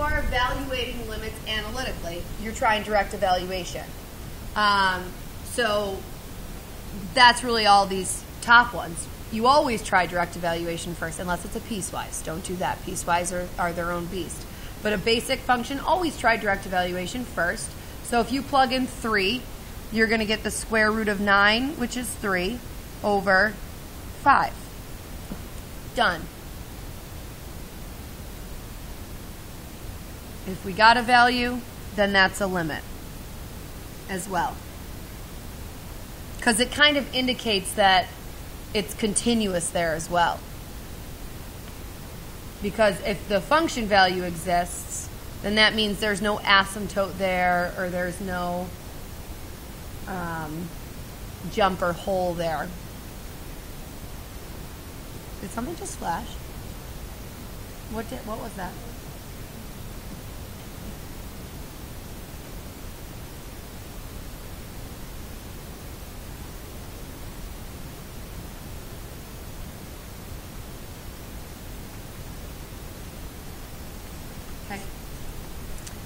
are evaluating limits analytically, you're trying direct evaluation. So that's really all these top ones. You always try direct evaluation first, unless it's a piecewise. Don't do that. Piecewise are their own beast. But a basic function, always try direct evaluation first. So if you plug in 3, you're going to get the square root of 9, which is 3, over 5. Done. If we got a value, then that's a limit as well. Because it kind of indicates that it's continuous there as well. Because if the function value exists, then that means there's no asymptote there, or there's no jump or hole there. Did something just flash? What was that?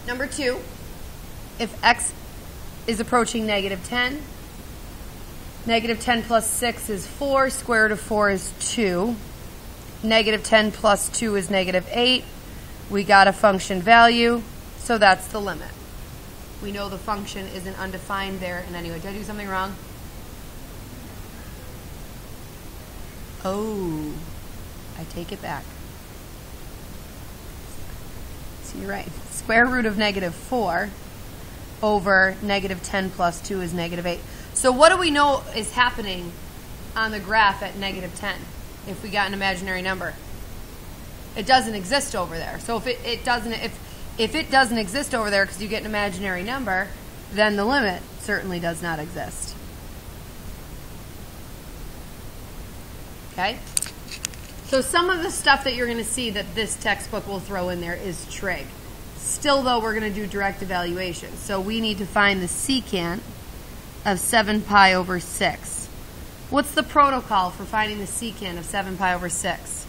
Number 2, if x is approaching -10, -10 plus 6 is 4, square root of 4 is 2, -10 plus 2 is -8, we got a function value, so that's the limit. We know the function isn't undefined there in any way. Did I do something wrong? Oh, I take it back. So you're right. Square root of -4 over -10 plus 2 is -8. So what do we know is happening on the graph at -10 if we got an imaginary number? It doesn't exist over there. So if it doesn't exist over there because you get an imaginary number, then the limit certainly does not exist. Okay? So some of the stuff that you're going to see that this textbook will throw in there is trig. Still, though, we're going to do direct evaluation. So we need to find the secant of 7 pi over 6. What's the protocol for finding the secant of 7 pi over 6?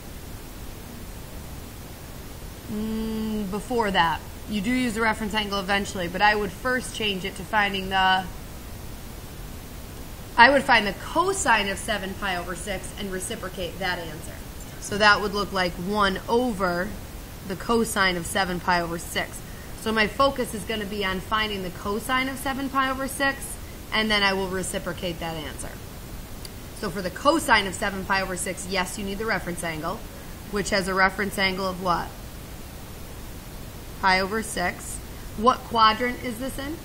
Before that, you do use the reference angle eventually, but I would first change it to finding I would find the cosine of 7 pi over 6 and reciprocate that answer. So that would look like 1 over the cosine of 7 pi over 6. So my focus is going to be on finding the cosine of 7 pi over 6, and then I will reciprocate that answer. So for the cosine of 7 pi over 6, yes, you need the reference angle, which has a reference angle of what? Pi over 6. What quadrant is this in?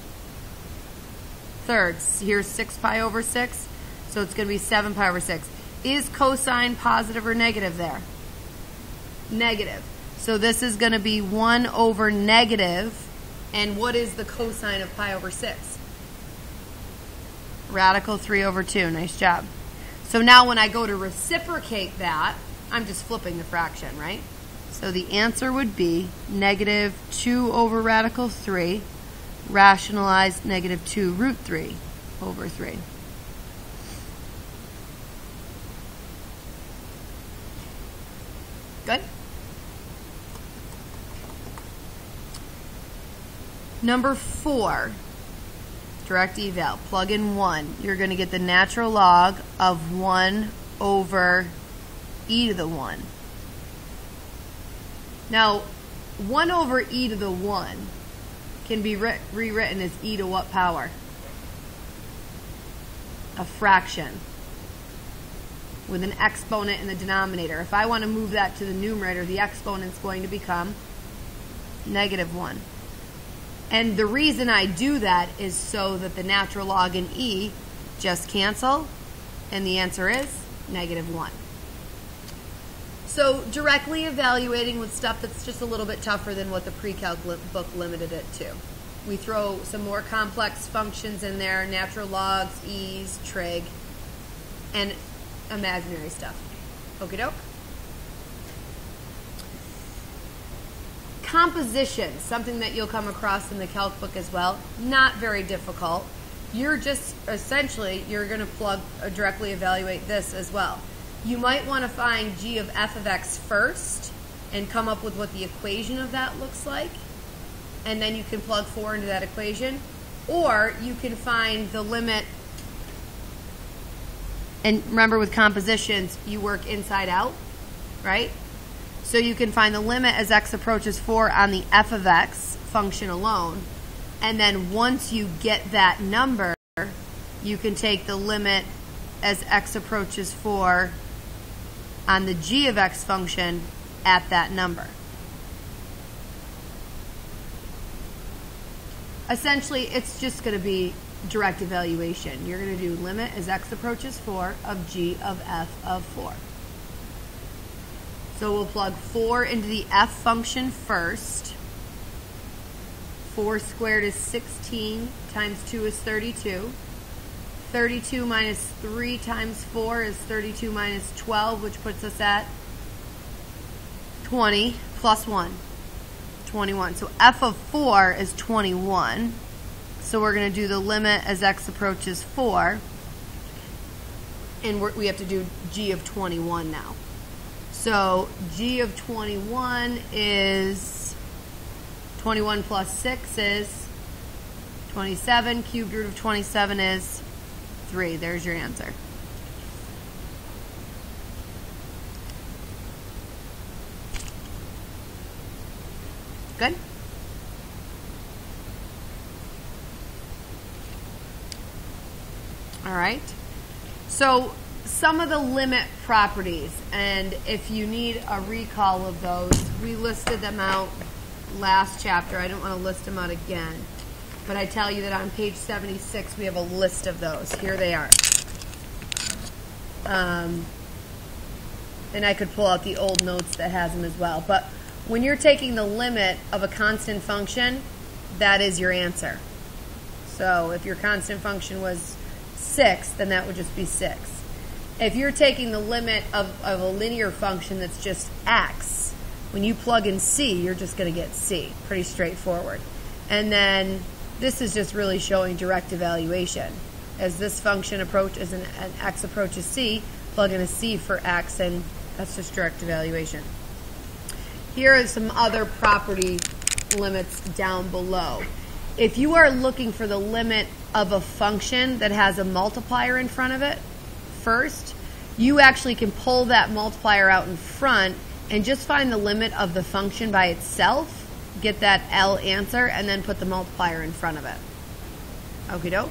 Third. Here's 6 pi over 6, so it's going to be 7 pi over 6. Is cosine positive or negative there? Negative. So this is going to be 1 over negative, and what is the cosine of pi over 6? Radical 3 over 2. Nice job. So now when I go to reciprocate that, I'm just flipping the fraction, right? So the answer would be -2 over radical 3, rationalized -2 root 3 over 3. Good? Number 4, direct eval. Plug in 1. You're going to get the natural log of 1 over e to the 1. Now, 1 over e to the 1 can be rewritten as e to what power? A fraction with an exponent in the denominator. If I want to move that to the numerator, the exponent is going to become -1. And the reason I do that is so that the natural log and e just cancel, and the answer is -1. So directly evaluating with stuff that's just a little bit tougher than what the PreCalc book limited it to. We throw some more complex functions in there, natural logs, e's, trig, and imaginary stuff. Okie doke. Composition, something that you'll come across in the calc book as well. Not very difficult. You're just, essentially, you're going to directly evaluate this as well. You might want to find g of f of x first and come up with what the equation of that looks like. and then you can plug 4 into that equation, or you can find the limit. And remember, with compositions, you work inside out, right? So you can find the limit as x approaches 4 on the f of x function alone. And then once you get that number, you can take the limit as x approaches 4 on the g of x function at that number. Essentially, it's just going to be direct evaluation. You're going to do limit as x approaches 4 of g of f of 4. So we'll plug 4 into the f function first. 4 squared is 16 times 2 is 32. 32 minus 3 times 4 is 32 minus 12, which puts us at 20 plus 1. 21. So f of 4 is 21. So we're going to do the limit as x approaches 4. And we have to do g of 21 now. So g of 21 is 21 plus 6 is 27. Cubed root of 27 is 3. There's your answer. Good? All right. So some of the limit properties, and if you need a recall of those, we listed them out last chapter. I don't want to list them out again, but I tell you that on page 76 we have a list of those. Here they are. And I could pull out the old notes that has them as well. But when you're taking the limit of a constant function, that is your answer. So if your constant function was 6, then that would just be 6. If you're taking the limit of a linear function that's just x, when you plug in c, you're just going to get c. Pretty straightforward. And then this is just really showing direct evaluation. As this function approaches, an x approaches c, plug in a c for x, and that's just direct evaluation. Here are some other property limits down below. If you are looking for the limit of a function that has a multiplier in front of it first, you actually can pull that multiplier out in front and just find the limit of the function by itself, get that L answer, and then put the multiplier in front of it. Okie doke.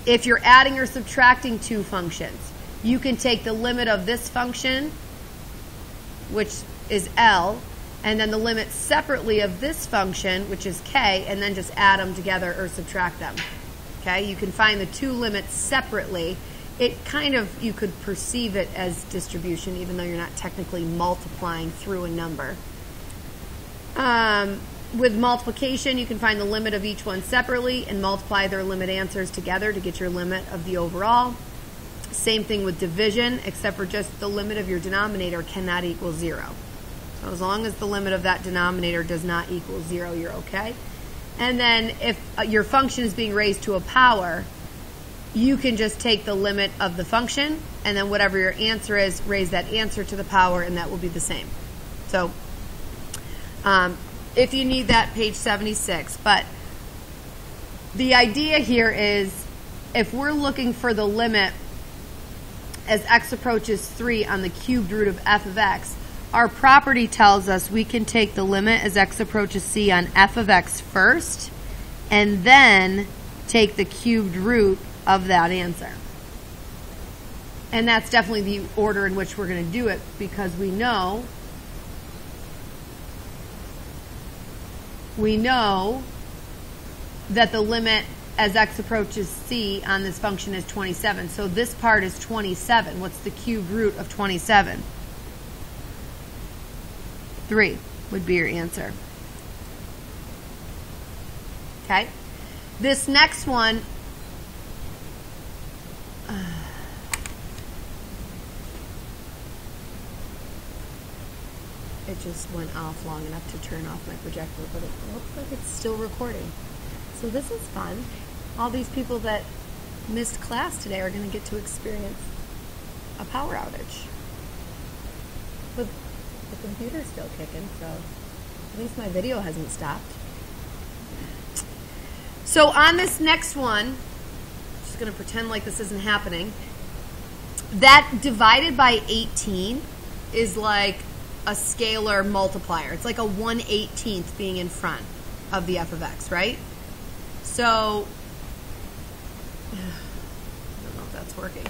If you're adding or subtracting two functions, you can take the limit of this function, which is L, and then the limit separately of this function, which is K, and then just add them together or subtract them. Okay, you can find the two limits separately. It kind of, you could perceive it as distribution, even though you're not technically multiplying through a number. With multiplication, you can find the limit of each one separately and multiply their limit answers together to get your limit of the overall. Same thing with division, except for just the limit of your denominator cannot equal 0. So as long as the limit of that denominator does not equal 0, you're okay. And then if your function is being raised to a power, you can just take the limit of the function, and then whatever your answer is, raise that answer to the power, and that will be the same. So if you need that, page 76. But the idea here is, if we're looking for the limit as x approaches 3 on the cubed root of f of x, our property tells us we can take the limit as x approaches c on f of x first, and then take the cubed root of that answer. And that's definitely the order in which we're going to do it, because we know that the limit as x approaches c on this function is 27. So this part is 27. What's the cubed root of 27? 3 would be your answer. Okay? This next one, it just went off long enough to turn off my projector, but it looks like it's still recording. So this is fun. All these people that missed class today are going to get to experience a power outage. But the computer's still kicking, so At least my video hasn't stopped. So on this next one, I'm just going to pretend like this isn't happening. That divided by 18 is like a scalar multiplier. It's like a 1/18th being in front of the f of x, right? So, I don't know if that's working.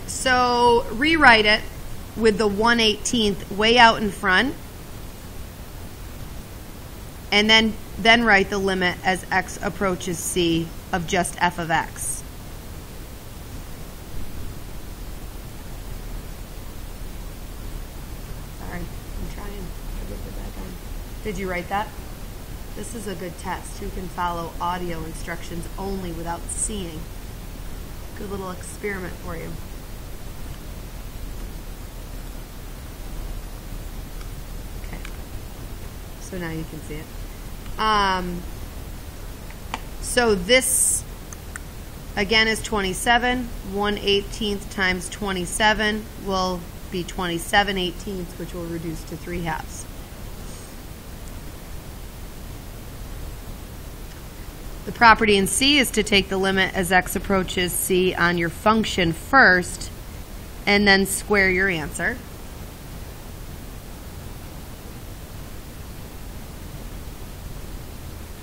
So rewrite it with the 1/18th way out in front, and then write the limit as x approaches c of just f of x. Sorry, I'm trying to get it back on. Did you write that? This is a good test. Who can follow audio instructions only without seeing? Good little experiment for you. Okay. So now you can see it. So this, again, is 27. 1/18th times 27 will be 27/18, which will reduce to 3/2. The property in C is to take the limit as x approaches c on your function first, and then square your answer.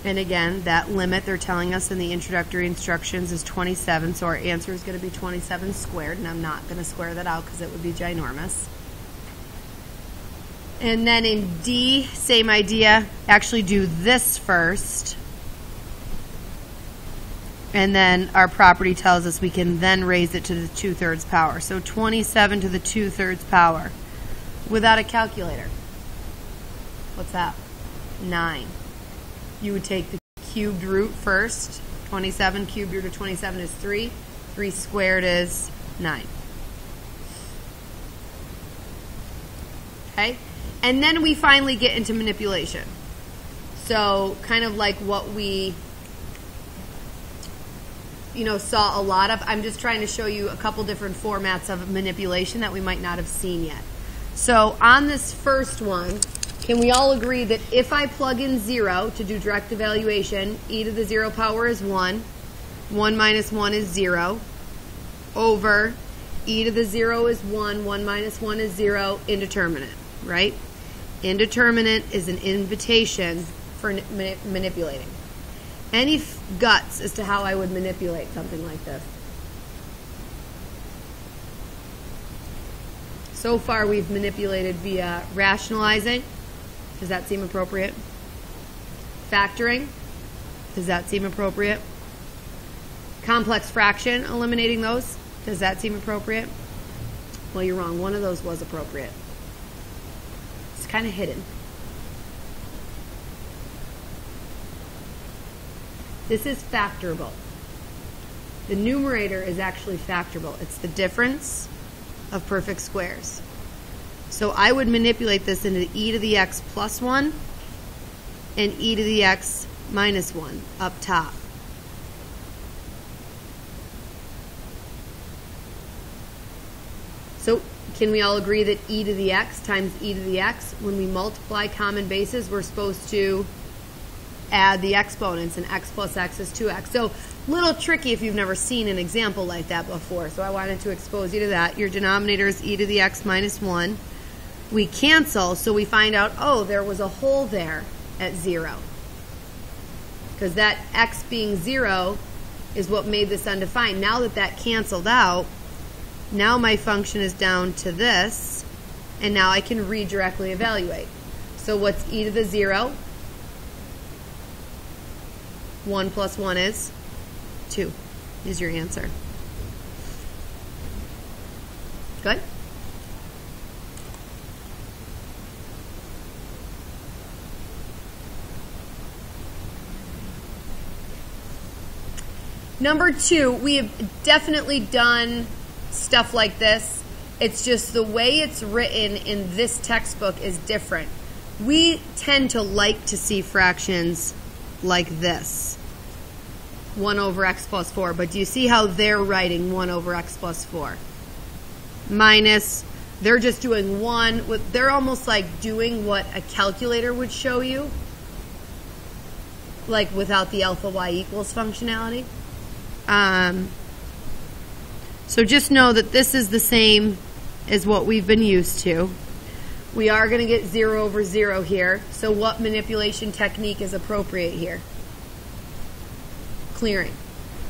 And again, that limit they're telling us in the introductory instructions is 27, so our answer is going to be 27 squared, and I'm not going to square that out because it would be ginormous. And then in D, same idea, actually do this first. And then our property tells us we can then raise it to the 2/3 power. So 27 to the 2/3 power without a calculator. What's that? 9. You would take the cubed root first. 27 cubed root of 27 is 3. 3 squared is 9. Okay? And then we finally get into manipulation. So kind of like what we saw a lot of. I'm just trying to show you a couple different formats of manipulation that we might not have seen yet. So on this first one, can we all agree that if I plug in 0 to do direct evaluation, e to the 0 power is 1, 1 minus 1 is 0, over e to the 0 is 1, 1 minus 1 is 0, indeterminate, right? Indeterminate is an invitation for manipulating. Any guts as to how I would manipulate something like this? So far we've manipulated via rationalizing. Does that seem appropriate? Factoring. Does that seem appropriate? Complex fraction, eliminating those. Does that seem appropriate? Well, you're wrong. One of those was appropriate. It's kind of hidden. This is factorable. The numerator is actually factorable. It's the difference of perfect squares. So I would manipulate this into e to the x plus 1 and e to the x minus 1 up top. So can we all agree that e to the x times e to the x, when we multiply common bases, we're supposed to add the exponents, and x plus x is 2x. So a little tricky if you've never seen an example like that before. So I wanted to expose you to that. Your denominator is e to the x minus 1. We cancel, so we find out, oh, there was a hole there at 0. Because that x being 0 is what made this undefined. Now that that canceled out, now my function is down to this, and now I can redirectly evaluate. So what's e to the 0? 1 plus 1 is 2, is your answer. Good? Number 2, we have definitely done stuff like this. It's just the way it's written in this textbook is different. We tend to like to see fractions like this, 1 over x plus 4. But do you see how they're writing 1 over x plus 4? Minus They're just doing one. They're almost like doing what a calculator would show you, like without the alpha y equals functionality. So just know that this is the same as what we've been used to. We are going to get 0 over 0 here. So what manipulation technique is appropriate here? Clearing.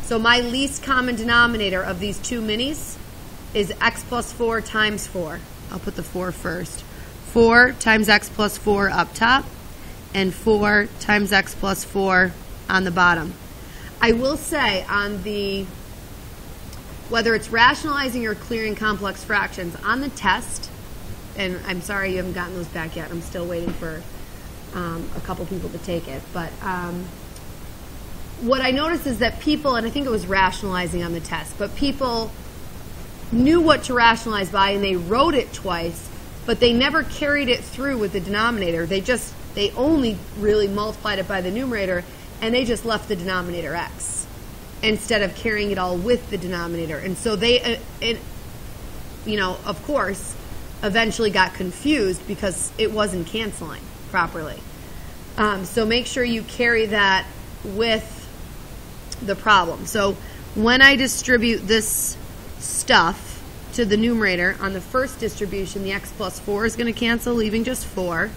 So my least common denominator of these two minis is x plus 4 times 4. I'll put the 4 first. 4 times x plus 4 up top, and 4 times x plus 4 on the bottom. I will say on the, whether it's rationalizing or clearing complex fractions, on the test, and I'm sorry you haven't gotten those back yet. I'm still waiting for a couple people to take it. But what I noticed is that people, and I think it was rationalizing on the test, but people knew what to rationalize by and they wrote it twice, but they never carried it through with the denominator. They only really multiplied it by the numerator, and they just left the denominator x instead of carrying it all with the denominator. And so they, of course, eventually got confused because it wasn't canceling properly. So make sure you carry that with the problem. So when I distribute this stuff to the numerator, on the first distribution, the x plus 4 is going to cancel, leaving just 4.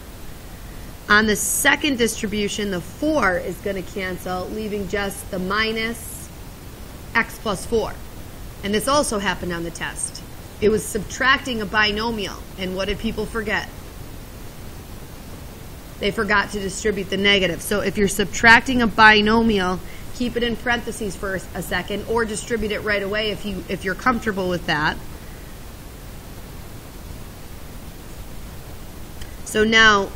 On the second distribution, the 4 is going to cancel, leaving just the minus x plus 4. And this also happened on the test. It was subtracting a binomial. And what did people forget? They forgot to distribute the negative. So if you're subtracting a binomial, keep it in parentheses for a second, or distribute it right away if you're comfortable with that. So now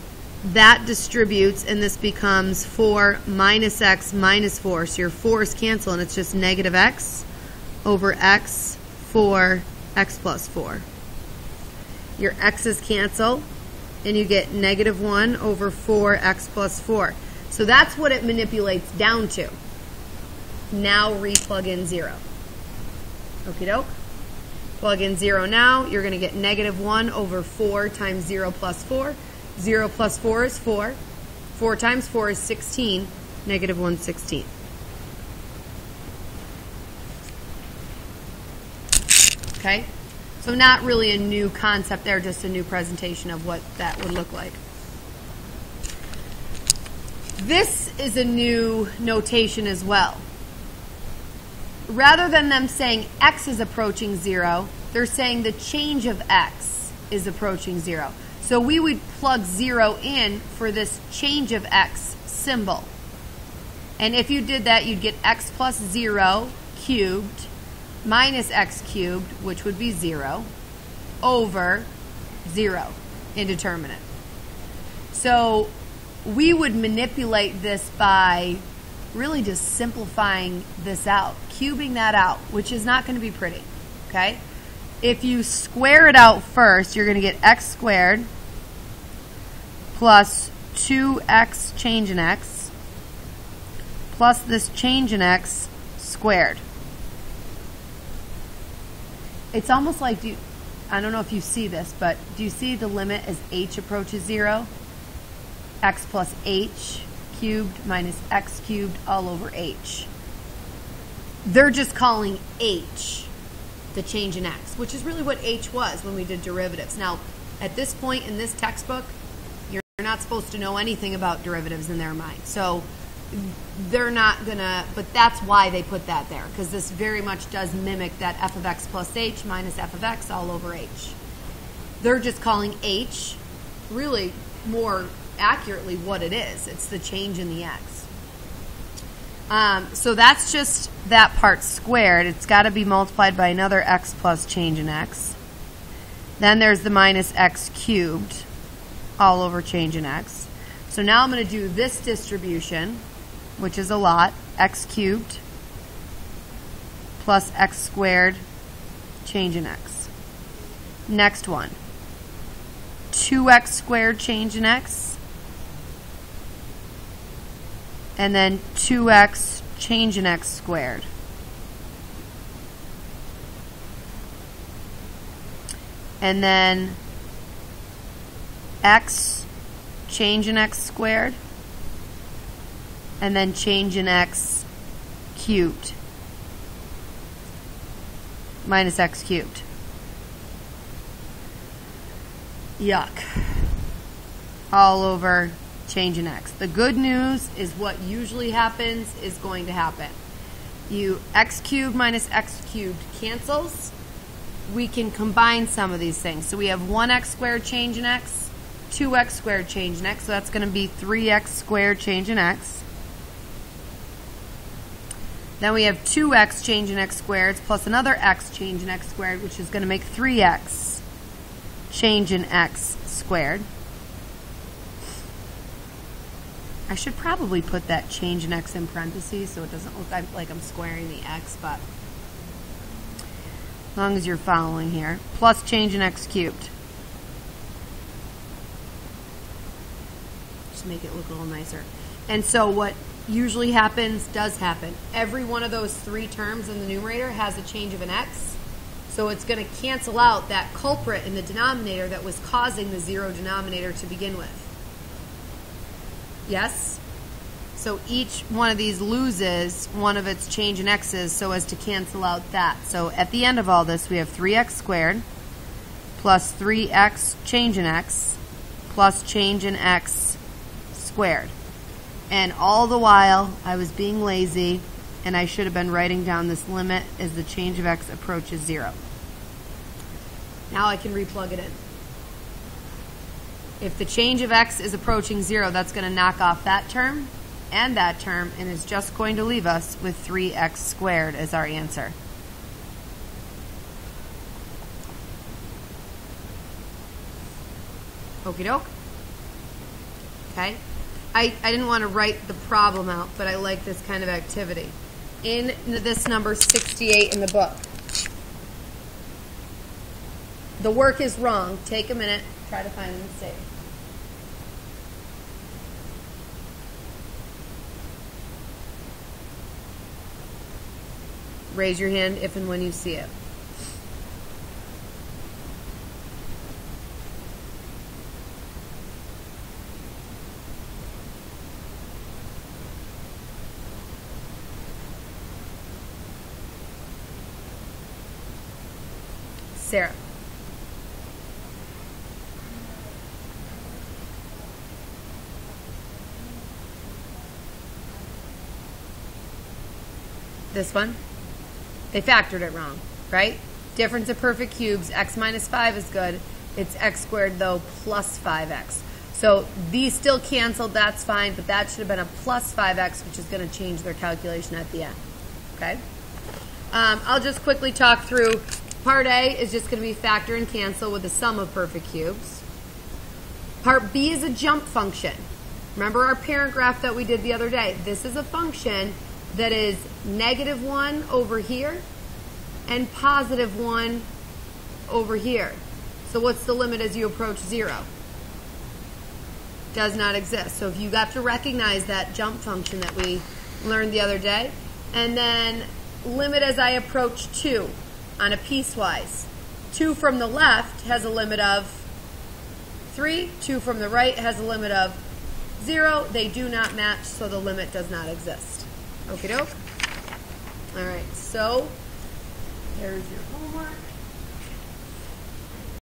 that distributes, and this becomes 4 minus x minus 4. So your 4's cancel, and it's just negative x over x 4 x plus 4. Your x's cancel, and you get negative 1 over 4 x plus 4. So that's what it manipulates down to. Now replug in 0. Okie doke. Plug in 0 now. You're going to get negative 1 over 4 times 0 plus 4. 0 plus 4 is 4. 4 times 4 is 16. Negative 1/16. Okay? So not really a new concept there, just a new presentation of what that would look like. This is a new notation as well. Rather than them saying x is approaching 0, they're saying the change of x is approaching 0. So we would plug 0 in for this change of x symbol. And if you did that, you'd get x plus 0 cubed minus x cubed, which would be 0, over 0, indeterminate. So we would manipulate this by really just simplifying this out, cubing that out, which is not going to be pretty, okay? If you square it out first, you're going to get x squared plus 2x change in x plus this change in x squared. It's almost like, I don't know if you see this, but do you see the limit as h approaches 0? X plus h cubed minus x cubed all over h. They're just calling h the change in x, which is really what h was when we did derivatives. Now, at this point in this textbook, you're not supposed to know anything about derivatives in their mind. So they're not gonna, but that's why they put that there, because this very much does mimic that f of x plus h minus f of x all over h. They're just calling h really more accurately what it is. It's the change in the x. So that's just that part squared. It's got to be multiplied by another x plus change in x. Then there's the minus x cubed all over change in x. So now I'm going to do this distribution, which is a lot, x cubed plus x squared change in x. Next one, 2x squared change in x, and then 2x change in x squared. and then x, change in x squared, and then change in x cubed minus x cubed. Yuck. All over change in x. The good news is what usually happens is going to happen. You x cubed minus x cubed cancels. We can combine some of these things. So we have 1x squared change in x, 2x squared change in x. So that's going to be 3x squared change in x. Then we have 2x change in x squared plus another x change in x squared, which is going to make 3x change in x squared. I should probably put that change in x in parentheses so it doesn't look like I'm squaring the x, but as long as you're following here. Plus change in x cubed. Just make it look a little nicer. And so what usually happens does happen. Every one of those three terms in the numerator has a change of an x. So it's going to cancel out that culprit in the denominator that was causing the zero denominator to begin with. Yes? So each one of these loses one of its change in x's so as to cancel out that. So at the end of all this, we have 3x squared plus 3x change in x plus change in x squared. And all the while, I was being lazy, and I should have been writing down this limit as the change of x approaches 0. Now I can replug it in. If the change of x is approaching 0, that's going to knock off that term and that term, and is just going to leave us with 3x squared as our answer. Okie doke. Okay. I didn't want to write the problem out, but I like this kind of activity. In this number 68 in the book, the work is wrong. Take a minute, try to find the mistake. Raise your hand if and when you see it. Sarah. This one? They factored it wrong, right? Difference of perfect cubes, x minus 5 is good. It's x squared, though, plus 5x. So these still canceled, that's fine, but that should have been a plus 5x, which is going to change their calculation at the end, okay? I'll just quickly talk through. Part A is just going to be factor and cancel with the sum of perfect cubes. Part B is a jump function. Remember our parent graph that we did the other day? This is a function that is -1 over here and +1 over here. So what's the limit as you approach 0? Does not exist. So if you got to recognize that jump function that we learned the other day, and then limit as I approach 2 on a piecewise. 2 from the left has a limit of 3. 2 from the right has a limit of 0. They do not match, so the limit does not exist. Okie doke. All right, so there's your homework.